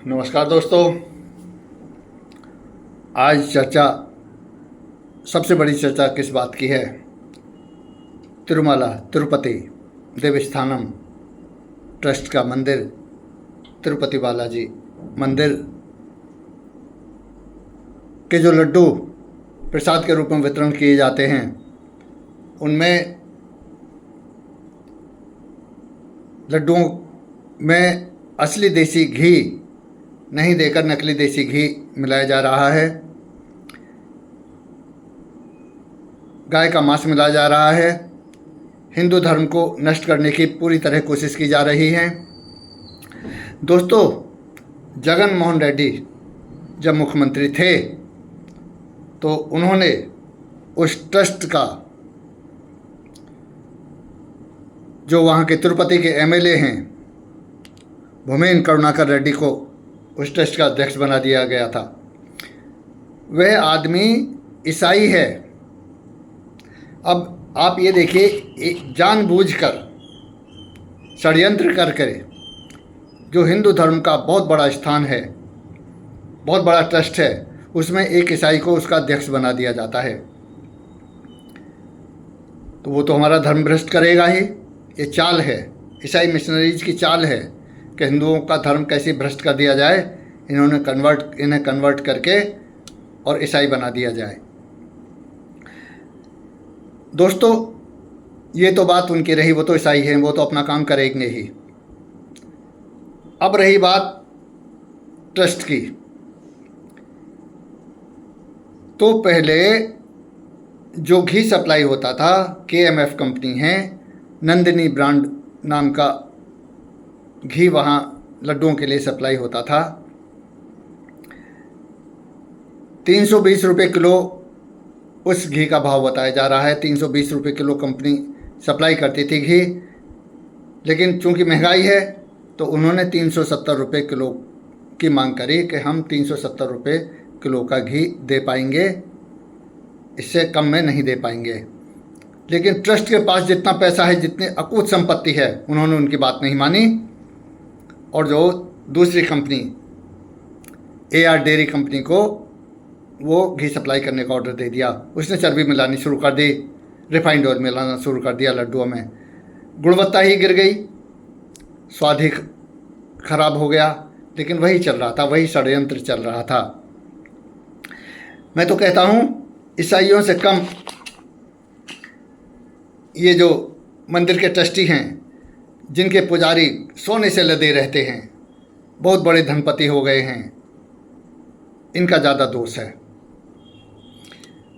नमस्कार दोस्तों। आज चर्चा, सबसे बड़ी चर्चा किस बात की है? तिरुमला तिरुपति देवस्थानम ट्रस्ट का मंदिर, तिरुपति बालाजी मंदिर के जो लड्डू प्रसाद के रूप में वितरण किए जाते हैं, उनमें लड्डुओं में असली देसी घी नहीं देकर नकली देसी घी मिलाया जा रहा है। गाय का मांस मिलाया जा रहा है। हिंदू धर्म को नष्ट करने की पूरी तरह कोशिश की जा रही है। दोस्तों, जगन मोहन रेड्डी जब मुख्यमंत्री थे तो उन्होंने उस ट्रस्ट का, जो वहाँ के तिरुपति के एमएलए हैं भूमेन करुणाकर रेड्डी को उस ट्रस्ट का अध्यक्ष बना दिया गया था। वह आदमी ईसाई है। अब आप ये देखिए, जानबूझकर षड्यंत्र करके जो हिंदू धर्म का बहुत बड़ा स्थान है, बहुत बड़ा ट्रस्ट है, उसमें एक ईसाई को उसका अध्यक्ष बना दिया जाता है। तो वो तो हमारा धर्म भ्रष्ट करेगा ही। ये चाल है, ईसाई मिशनरीज की चाल है कि हिंदुओं का धर्म कैसे भ्रष्ट कर दिया जाए। इन्हें कन्वर्ट करके और ईसाई बना दिया जाए। दोस्तों, ये तो बात उनकी रही, वो तो ईसाई हैं, वो तो अपना काम करेंगे ही। अब रही बात ट्रस्ट की, तो पहले जो घी सप्लाई होता था, KMF कंपनी है, नंदिनी ब्रांड नाम का घी वहाँ लड्डुओं के लिए सप्लाई होता था। 320 रुपये किलो उस घी का भाव बताया जा रहा है। 320 रुपये किलो कंपनी सप्लाई करती थी घी, लेकिन चूंकि महंगाई है तो उन्होंने 370 रुपये किलो की मांग करी कि हम 370 रुपये किलो का घी दे पाएंगे, इससे कम में नहीं दे पाएंगे। लेकिन ट्रस्ट के पास जितना पैसा है, जितनी अकूत संपत्ति है, उन्होंने उनकी बात नहीं मानी और जो दूसरी कंपनी AR डेयरी कंपनी को वो घी सप्लाई करने का ऑर्डर दे दिया। उसने चर्बी मिलानी शुरू कर दी, रिफाइंड ऑयल मिलाना शुरू कर दिया लड्डुओं में। गुणवत्ता ही गिर गई, स्वाद ही खराब हो गया। लेकिन वही चल रहा था, वही षड्यंत्र चल रहा था। मैं तो कहता हूँ, ईसाइयों से कम ये जो मंदिर के ट्रस्टी हैं, जिनके पुजारी सोने से लदे रहते हैं, बहुत बड़े धनपति हो गए हैं, इनका ज़्यादा दोष है।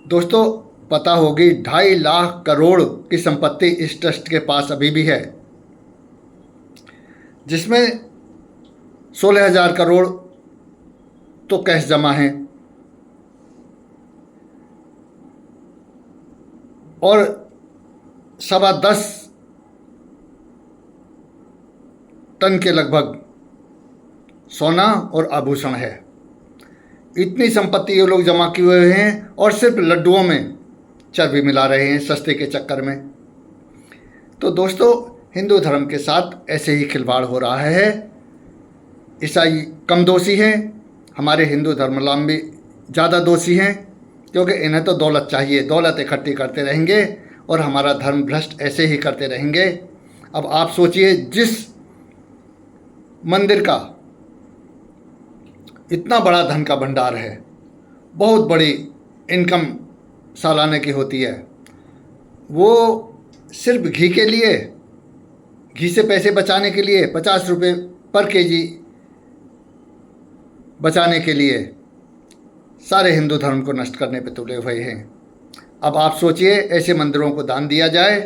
दोस्तों, पता होगी 2.5 लाख करोड़ की संपत्ति इस ट्रस्ट के पास अभी भी है, जिसमें 16,000 करोड़ तो कैश जमा है और 10.25 टन के लगभग सोना और आभूषण है। इतनी संपत्ति ये लोग जमा किए हुए हैं और सिर्फ लड्डुओं में चर्बी मिला रहे हैं सस्ते के चक्कर में। तो दोस्तों, हिंदू धर्म के साथ ऐसे ही खिलवाड़ हो रहा है। ईसाई कम दोषी हैं, हमारे हिंदू धर्मावलंबी ज़्यादा दोषी हैं, क्योंकि इन्हें तो दौलत चाहिए, दौलत इकट्ठी करते रहेंगे और हमारा धर्म भ्रष्ट ऐसे ही करते रहेंगे। अब आप सोचिए, जिस मंदिर का इतना बड़ा धन का भंडार है, बहुत बड़ी इनकम सालाने की होती है, वो सिर्फ घी के लिए, घी से पैसे बचाने के लिए, 50 रुपये पर केजी बचाने के लिए सारे हिंदू धर्म को नष्ट करने पे तुले हुए हैं। अब आप सोचिए, ऐसे मंदिरों को दान दिया जाए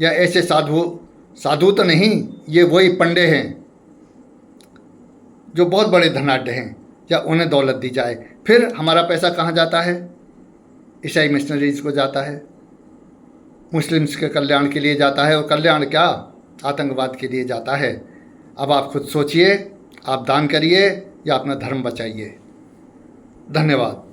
या ऐसे साधु तो नहीं, ये वही पंडे हैं जो बहुत बड़े धनाढ्य हैं, या उन्हें दौलत दी जाए। फिर हमारा पैसा कहाँ जाता है? ईसाई मिशनरीज को जाता है, मुस्लिम्स के कल्याण के लिए जाता है, और कल्याण क्या, आतंकवाद के लिए जाता है। अब आप खुद सोचिए, आप दान करिए या अपना धर्म बचाइए। धन्यवाद।